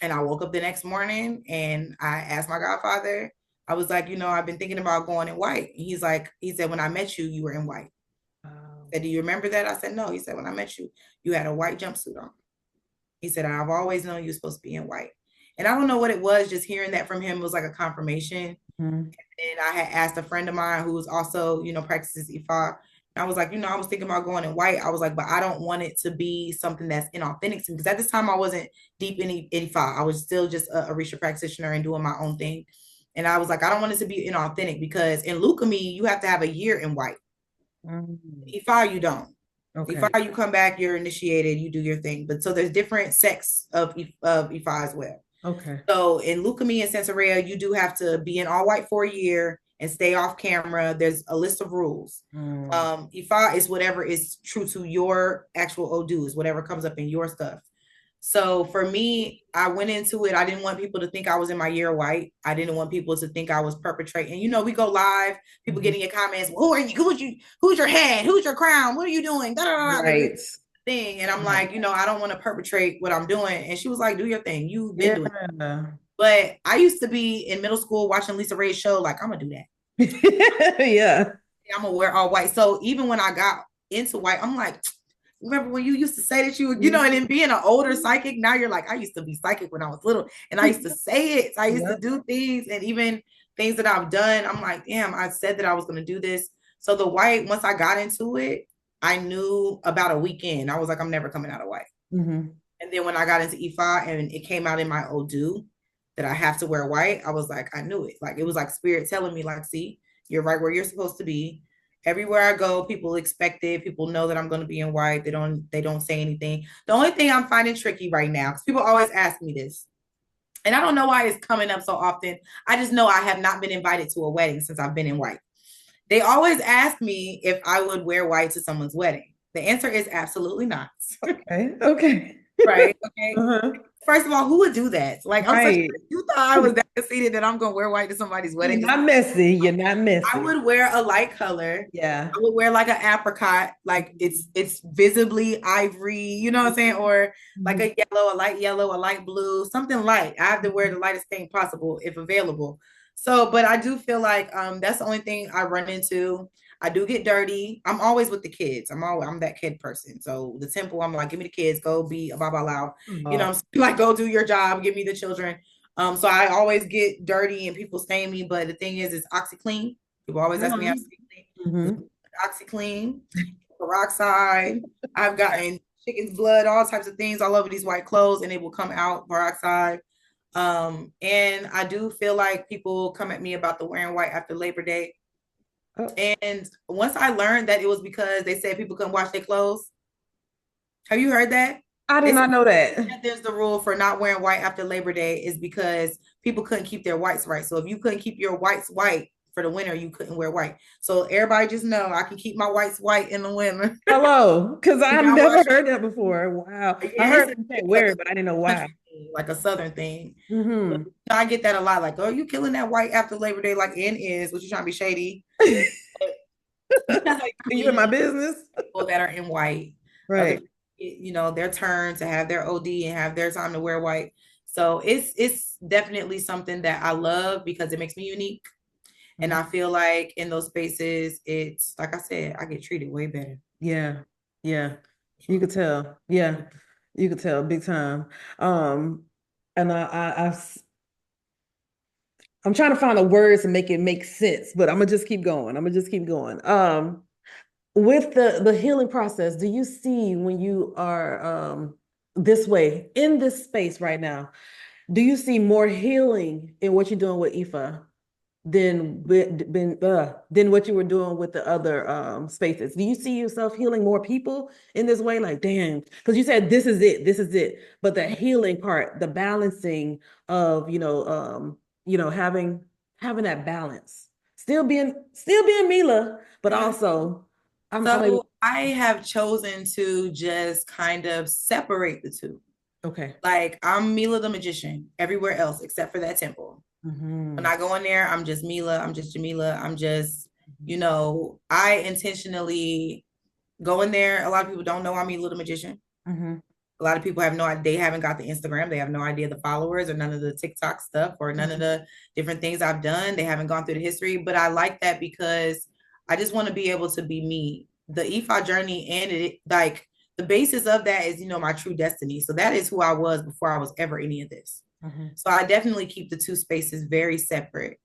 and I woke up the next morning, and I asked my godfather, I was like, I've been thinking about going in white. And he said, when I met you, you were in white. I said, do you remember that? I said, no. He said, when I met you, you had a white jumpsuit on. He said, I've always known you were supposed to be in white. And I don't know what it was, just hearing that from him was like a confirmation. And I had asked a friend of mine who was also, practices Ifa. I was like, I was thinking about going in white. I was like, but I don't want it to be something that's inauthentic to me. Because at this time I wasn't deep in Ifa. I was still just a Orisha practitioner and doing my own thing. And I was like, I don't want it to be inauthentic, because in Lukumi, you have to have a year in white. Ifa, you don't. Okay. Ifa, you come back, you're initiated, you do your thing. But so there's different sects of Ifa as well. Okay. So in Lukumi and Santeria, you do have to be in all white for a year and stay off camera. There's a list of rules. Ifa is whatever is true to your actual Odu, is whatever comes up in your stuff. So for me, I went into it. I didn't want people to think I was in my year white. I didn't want people to think I was perpetrating. We go live, people getting your comments. Well, who are you? Who's your head? Who's your crown? What are you doing? Right. Thing. And I'm like, I don't want to perpetrate what I'm doing. And she was like, do your thing. You've been doing it. But I used to be in middle school watching Lisa Ray's show. Like, I'm going to do that. Yeah. I'm going to wear all white. So even when I got into white, I'm like, remember when you used to say that you and then being an older psychic, now you're like, I used to be psychic when I was little, and I used to say it. So I used to do things, and even things that I've done, I'm like, damn, I said that I was going to do this. So the white, once I got into it, I knew about a weekend. I was like, I'm never coming out of white. And then when I got into Ifa and it came out in my Odu that I have to wear white, I was like, I knew it. Like, it was like spirit telling me, like, see, you're right where you're supposed to be. Everywhere I go, people expect it. People know that I'm going to be in white. They don't say anything. The only thing I'm finding tricky right now, because people always ask me this, and I don't know why it's coming up so often. I just know I have not been invited to a wedding since I've been in white. They always ask me if I would wear white to someone's wedding. The answer is absolutely not. Okay. Right. Okay. First of all, who would do that? Like, you thought I was that conceited that I'm going to wear white to somebody's wedding? You're not messy. You're not messy. I would wear a light color. Yeah. I would wear like an apricot, like it's visibly ivory, you know what I'm saying? Or like a yellow, a light blue, something light. I have to wear the lightest thing possible if available. So, but I do feel like that's the only thing I run into. I do get dirty. I'm always with the kids. I'm that kid person. So the temple, I'm like, give me the kids, go be a baba loud. I'm like, go do your job, give me the children. So I always get dirty and people stain me. But the thing is, it's OxyClean. People always ask me how to clean. OxyClean, peroxide. I've gotten chicken's blood, all types of things all over these white clothes, and it will come out, peroxide. And I do feel like people come at me about the wearing white after Labor Day. And once I learned that it was because they said people couldn't wash their clothes. Have you heard that? I did not know that. There's the rule for not wearing white after Labor Day is because people couldn't keep their whites right. So if you couldn't keep your whites white for the winter, you couldn't wear white. So everybody just know I can keep my whites white in the winter. Hello, because I've never heard that before. Wow. Yeah, I heard you can't wear it, but I didn't know why. Like a Southern thing. Mm-hmm. I get that a lot. Like, oh, you killing that white after Labor Day? Like, N is what you trying to be shady? You in my business? People that are in white, right? Their turn to have their OD and have their time to wear white. So it's definitely something that I love because it makes me unique. And I feel like in those spaces, it's like I said, I get treated way better. Yeah. Yeah. You could tell. Yeah. You could tell big time. And I'm trying to find the words to make it make sense, but I'm gonna just keep going. With the healing process, do you see when you are this way in this space right now, do you see more healing in what you're doing with Ifa than what you were doing with the other spaces? Do you see yourself healing more people in this way? Like, damn, because you said this is it. But the healing part, the balancing of, having that balance, still being Mila, but also I have chosen to just kind of separate the two. Okay. Like I'm Mila the Magician everywhere else except for that temple. When I go in there, I'm just Mila. I'm just Jamila. I'm just, I intentionally go in there. A lot of people don't know I'm Mila the Magician. A lot of people have no idea. They haven't got the Instagram. They have no idea the followers or none of the TikTok stuff or none of the different things I've done. They haven't gone through the history. But I like that because I just want to be able to be me. The Ifa journey and the basis of that is, my true destiny. So that is who I was before I was ever any of this. So I definitely keep the two spaces very separate.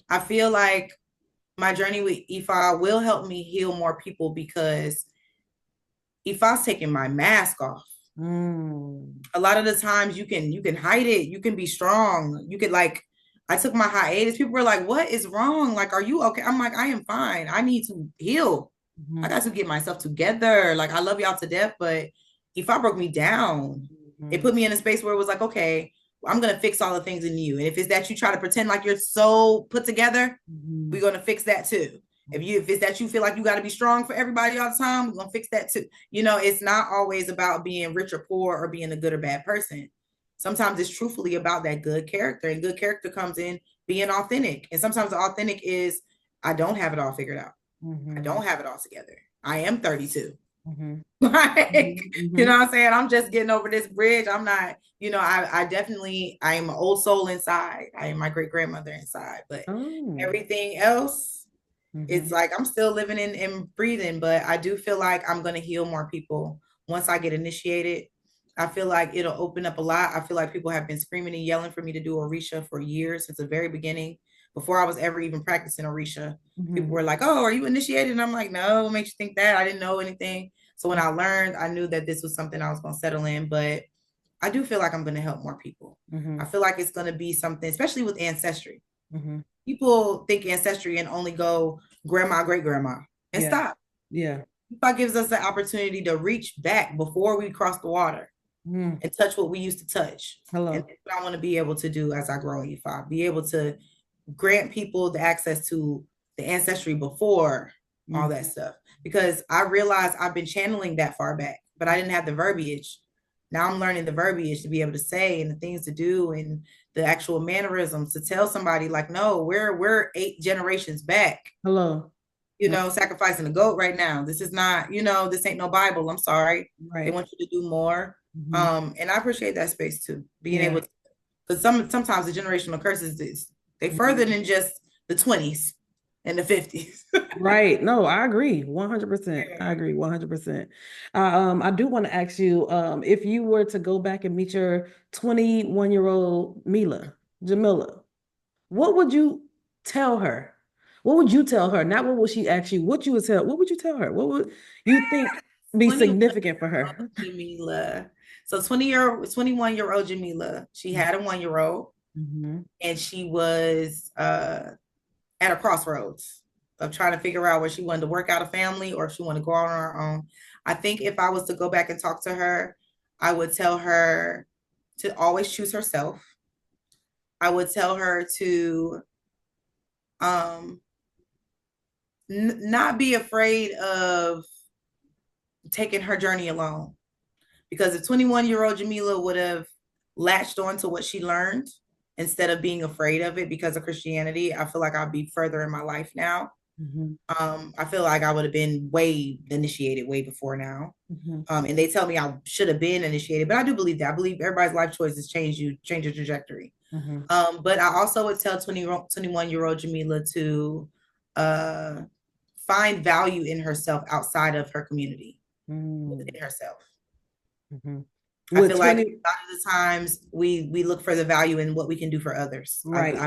I feel like my journey with Ifa will help me heal more people because Ifa's taking my mask off. A lot of the times you can hide it. You can be strong. You could I took my hiatus. People were like, what is wrong? Like, are you okay? I'm like, I am fine. I need to heal. I got to get myself together. Like, I love y'all to death, but Ifa broke me down. It put me in a space where it was like, okay, I'm going to fix all the things in you. And if it's that you try to pretend like you're so put together, we're going to fix that too. If it's that you feel like you got to be strong for everybody all the time, we're going to fix that too. It's not always about being rich or poor or being a good or bad person. Sometimes it's truthfully about that good character, and good character comes in being authentic. And sometimes the authentic is, I don't have it all figured out. I don't have it all together. I am 32. You know what I'm saying? I'm just getting over this bridge. I'm not, I am an old soul inside. I am my great grandmother inside, but everything else, it's like I'm still living and breathing. But I do feel like I'm going to heal more people once I get initiated. I feel like it'll open up a lot. I feel like people have been screaming and yelling for me to do Orisha for years, since the very beginning. Before I was ever even practicing Orisha, people were like, oh, are you initiated? And I'm like, no, what makes you think that? I didn't know anything. So when I learned, I knew that this was something I was going to settle in. But I do feel like I'm going to help more people. I feel like it's going to be something, especially with ancestry. People think ancestry and only go grandma, great grandma, and stop. Yeah. Ifa gives us the opportunity to reach back before we cross the water and touch what we used to touch. And that's what I want to be able to do as I grow Ifa, be able to grant people the access to the ancestry before all that stuff. Because I realized I've been channeling that far back, but I didn't have the verbiage. Now I'm learning the verbiage to be able to say and the things to do and the actual mannerisms to tell somebody like, no, we're 8 generations back. Sacrificing a goat right now. This is not, this ain't no Bible. I'm sorry. They want you to do more. And I appreciate that space too, being able to, because sometimes the generational curses they further than just the 20s and the 50s. Right. No, I agree 100%. I agree 100%. I do want to ask you, if you were to go back and meet your 21-year-old Jamila, what would you tell her? What would you tell her? Not what would she ask you, what would you tell her? What would you think be significant for her? Jamila. So 21-year-old Jamila, she had a 1-year-old. And she was at a crossroads of trying to figure out where she wanted to work out a family or if she wanted to go out on her own. I think if I was to go back and talk to her, I would tell her to always choose herself. I would tell her to not be afraid of taking her journey alone. Because if 21-year-old Jamila would have latched on to what she learned instead of being afraid of it because of Christianity, I feel like I'll be further in my life now. Mm-hmm. I feel like I would have been way initiated way before now. Mm-hmm. And they tell me I should have been initiated, but I do believe that. I believe everybody's life choices change your trajectory. Mm-hmm. But I also would tell 21-year-old Jamila to find value in herself outside of her community, within herself. Mm-hmm. I feel like a lot of the times we look for the value in what we can do for others. Right.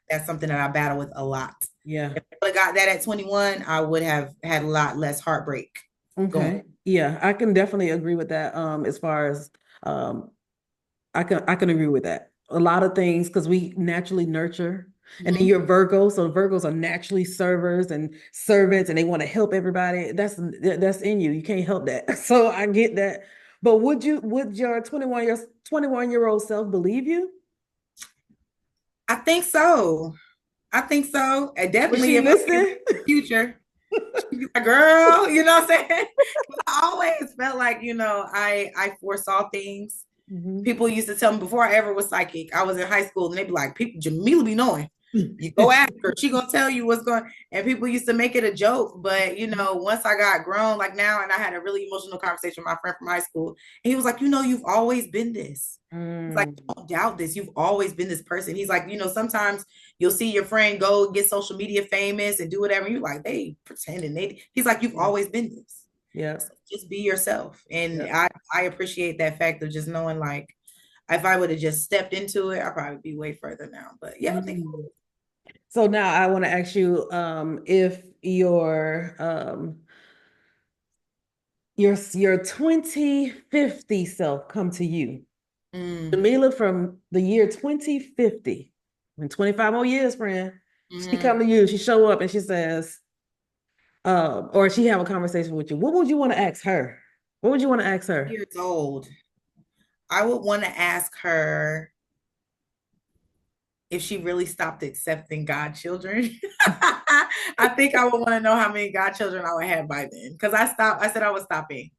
That's something that I battle with a lot. Yeah. If I would have got that at 21, I would have had a lot less heartbreak. Okay. Yeah, I can definitely agree with that. As far as I can agree with that. A lot of things because we naturally nurture. And then you're Virgo, so Virgos are naturally servers and servants, and they want to help everybody. That's in you. You can't help that. So I get that. But would your 21-year-old self believe you? I think so. I definitely Was she listening? In the future. Girl, you know what I'm saying? I always felt like, I foresaw things. Mm-hmm. People used to tell me before I ever was psychic, I was in high school and they'd be like, Jamila be knowing. You go ask her, she gonna tell you what's going. And people used to make it a joke, but once I got grown, like now, and I had a really emotional conversation with my friend from high school, and he was like, you've always been this. It's like, don't doubt this. You've always been this person. He's like, sometimes you'll see your friend go get social media famous and do whatever. You're like, they pretending. He's like, you've always been this. Yeah. So just be yourself. And I appreciate that fact of just knowing, like, if I would have just stepped into it, I'd probably be way further now. But yeah, I think. So now I want to ask you, if your 2050 self come to you, Jamila from the year 2050, in 25 more years, friend, she come to you, she show up and she says, or she have a conversation with you. What would you want to ask her? What would you want to ask her? Years old. I would want to ask her if she really stopped accepting godchildren. I think I would want to know how many godchildren I would have by then. Because I said I was stopping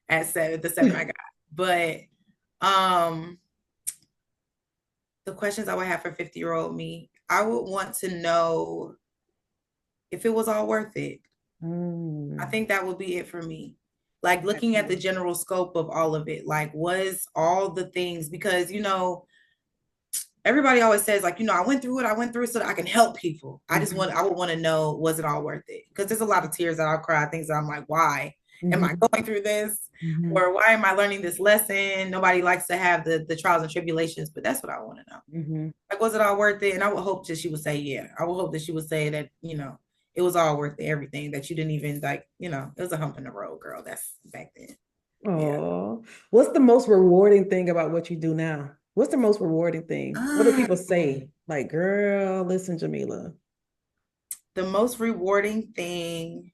at the 7 I got. But the questions I would have for 50-year-old me, I would want to know if it was all worth it. I think that would be it for me. Like looking at the general scope of all of it, like was all the things, because, everybody always says, like, I went through it so that I can help people. I would want to know, was it all worth it? Because there's a lot of tears that I'll cry, things that I'm like, why am I going through this? Or why am I learning this lesson? Nobody likes to have the trials and tribulations, but that's what I want to know. Like, was it all worth it? And I would hope that she would say, yeah. I would hope that she would say that, it was all worth it, everything, that you didn't even, like, it was a hump in the road, girl. That's back then. Oh, yeah. What's the most rewarding thing about what you do now? What's the most rewarding thing? What do people say? Like, girl, listen, Jamila. The most rewarding thing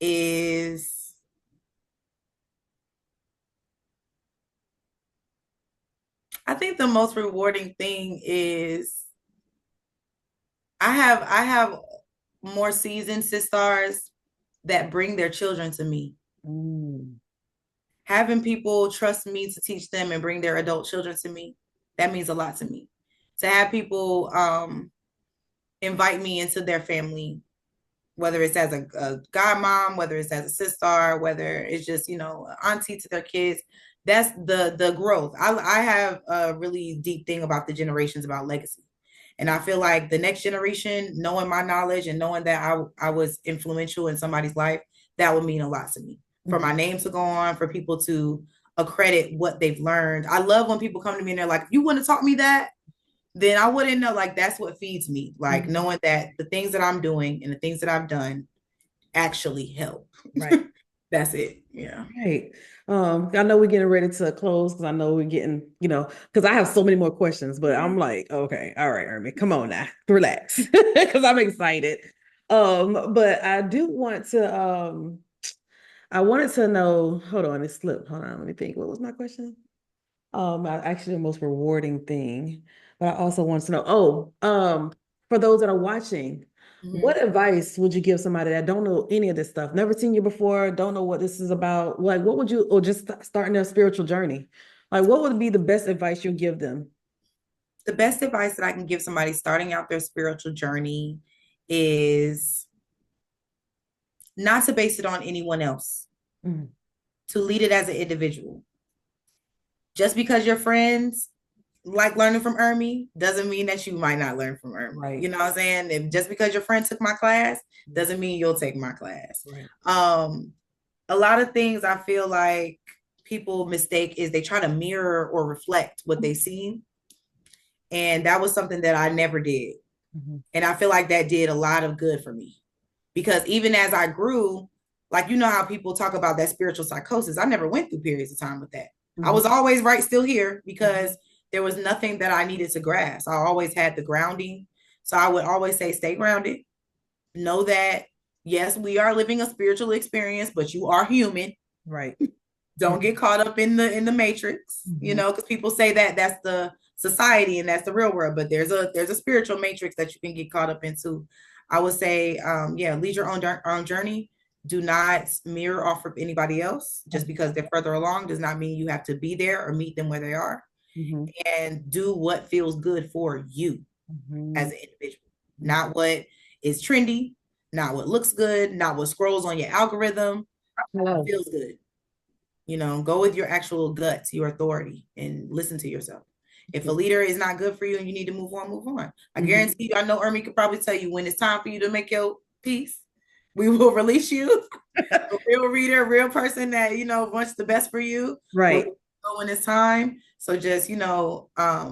is I think the most rewarding thing is I have more seasoned sisters that bring their children to me. Having people trust me to teach them and bring their adult children to me, that means a lot to me. To have people invite me into their family, whether it's as a godmom, whether it's as a sister, whether it's just, auntie to their kids, that's the growth. I have a really deep thing about the generations, about legacy. And I feel like the next generation, knowing my knowledge and knowing that I was influential in somebody's life, that would mean a lot to me. For my name to go on, for people to accredit what they've learned. I love when people come to me and they're like, if you wouldn't have taught me that, then I wouldn't know. Like, that's what feeds me. Like, knowing that the things that I'm doing and the things that I've done actually help. Right. That's it. Yeah. Right. I know we're getting ready to close because I know we're getting, because I have so many more questions, but I'm like, okay, all right, Ermi, come on now, relax, because I'm excited. But I do want to I wanted to know, hold on, it slipped. Hold on, let me think. What was my question? Actually the most rewarding thing, but I also want to know, for those that are watching, Mhm. what advice would you give somebody that don't know any of this stuff, never seen you before, don't know what this is about? Like, what would you, or just starting their spiritual journey? Like, what would be the best advice you give them? The best advice that I can give somebody starting out their spiritual journey is not to base it on anyone else, Mm, to lead it as an individual. Just because your friends like learning from Ermi doesn't mean that you might not learn from Ermi. right. You know what I'm saying? If just because your friend took my class doesn't mean you'll take my class. Right. A lot of things I feel like people mistake is they try to mirror or reflect what they see. And that was something that I never did. Mhm. And I feel like that did a lot of good for me because even as I grew, like, you know how people talk about that spiritual psychosis, I never went through periods of time with that. I Mhm. was always right still here because there was nothing that I needed to grasp. I always had the grounding. So I would always say, stay grounded. Know that, yes, we are living a spiritual experience, but you are human. Right. Don't get caught up in the matrix, you Mhm. know, because people say that that's the society and that's the real world, but there's a spiritual matrix that you can get caught up into. I would say, yeah, lead your own journey. Do not mirror off of anybody else. Just because they're further along does not mean you have to be there or meet them where they are. Mhm. And do what feels good for you as Mhm. an individual, not what is trendy, not what looks good, not what scrolls on your algorithm. Hello. Feels good. You know, go with your actual guts, your authority, and listen to yourself. If a leader is not good for you and you need to move on, move on. I Mhm. guarantee you, I know Ermi could probably tell you when it's time for you to make your peace, we will release you. A real reader, a real person that, you know, wants the best for you will Right. know when it's time. So just, you know,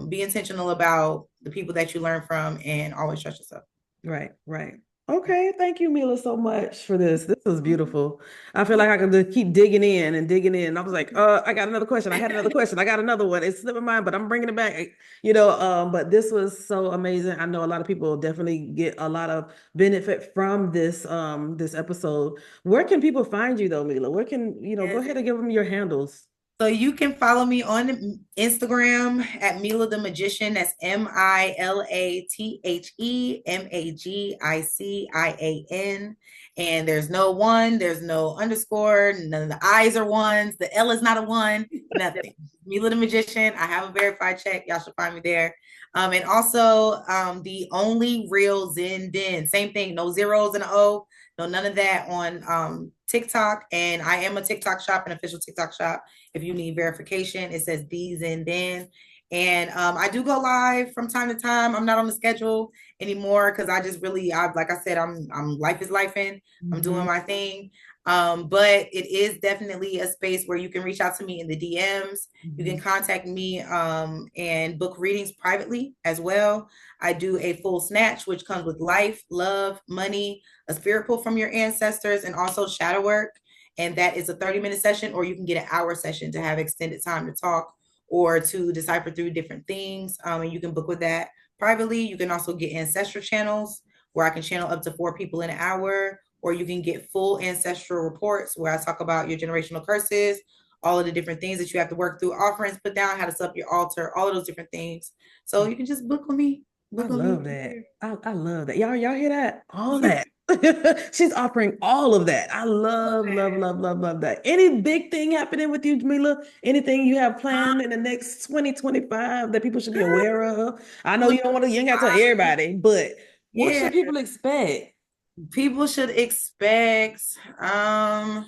be intentional about the people that you learn from and always trust yourself. Right, right. Okay, thank you, Mila, so much for this. This was beautiful. I feel like I could just keep digging in and digging in. I was like, I got another question. I had another question. I got another one. It's slipping mind, but I'm bringing it back. But this was so amazing. I know a lot of people will definitely get a lot of benefit from this episode. Where can people find you though, Mila? Where can, go Yes. ahead and give them your handles. So you can follow me on Instagram at Mila the Magician. That's MilaTheMagician. And there's no one, there's no underscore, none of the I's are ones, the L is not a one, nothing. Mila the Magician. I have a verified check. Y'all should find me there. And also the only real Zen Den. Same thing, no zeros and an O, no none of that on TikTok. And I am a TikTok shop, an official TikTok shop. If you need verification, it says D's and then. And I do go live from time to time. I'm not on the schedule anymore because I just really, like I said, I'm life is life in. I'm doing my thing. But it is definitely a space where you can reach out to me in the DMs. You can contact me and book readings privately as well. I do a full snatch, which comes with life, love, money, a spirit pull from your ancestors, and also shadow work. And that is a 30-minute session, or you can get an hour session to have extended time to talk or to decipher through different things. And you can book with that privately. You can also get ancestral channels where I can channel up to 4 people in an hour, or you can get full ancestral reports where I talk about your generational curses, all of the different things that you have to work through, offerings put down, how to set up your altar, all of those different things. So you can just book with me. I Book with me. love that. I love that. Y'all hear that? All that. She's offering all of that. I love, love, love, love, love that. Any big thing happening with you, Jamila? Anything you have planned in the next 2025 that people should be aware of? I know you ain't got to tell everybody, but what Yeah, should people expect? people should expect the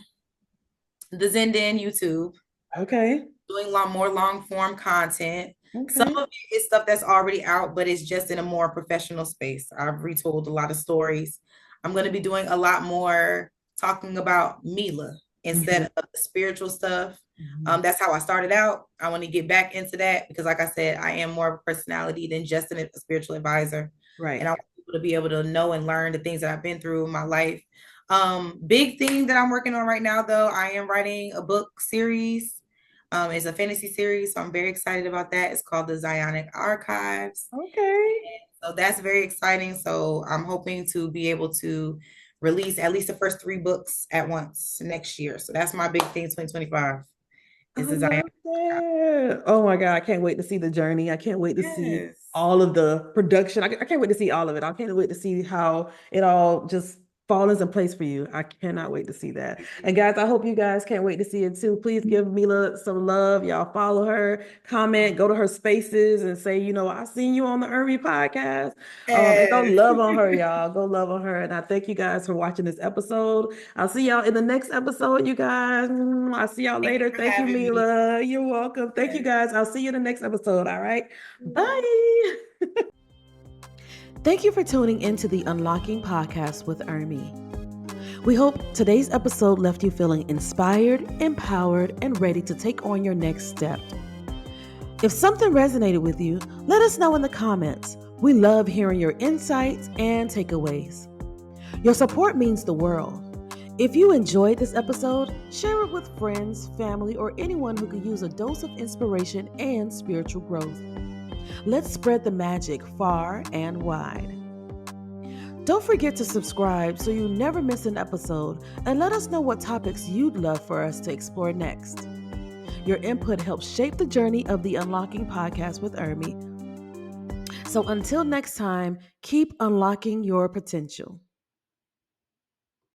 Zendan YouTube, Okay. doing more long form content. Some Okay. of it is stuff that's already out, but it's just in a more professional space. I've retold a lot of stories. I'm going to be doing a lot more talking about Mila instead Mhm. of the spiritual stuff. Mhm. That's how I started out. I want to get back into that because, like I said, I am more of a personality than just a spiritual advisor. And I Right. want people to be able to know and learn the things that I've been through in my life. Big thing that I'm working on right now, though, I am writing a book series. It's a fantasy series, so I'm very excited about that. It's called the Zionic Archives. Okay. So that's very exciting. So I'm hoping to be able to release at least the first 3 books at once next year. So that's my big thing, 2025. I Is love that. Oh my God, I can't wait to see the journey. I can't wait to see Yes. all of the production. I can't wait to see all of it. I can't wait to see how it all just falls in place for you. I cannot wait to see that. And guys, I hope you guys can't wait to see it too. Please give Mila some love. Y'all follow her, comment, go to her spaces and say, I seen you on the Ermi podcast. And go Yes. love on her, y'all. Go love on her. And I thank you guys for watching this episode. I'll see y'all in the next episode, you guys. I'll see y'all later. Thank you, having me. Mila. You're welcome. Thank you, guys. I'll see you in the next episode. All right. Bye. Thank you for tuning into the Unlocking podcast with Ermi. We hope today's episode left you feeling inspired, empowered, and ready to take on your next step. If something resonated with you, let us know in the comments. We love hearing your insights and takeaways. Your support means the world. If you enjoyed this episode, share it with friends, family, or anyone who could use a dose of inspiration and spiritual growth. Let's spread the magic far and wide. Don't forget to subscribe so you never miss an episode, and let us know what topics you'd love for us to explore next. Your input helps shape the journey of the Unlocking podcast with Ermi. So until next time, keep unlocking your potential.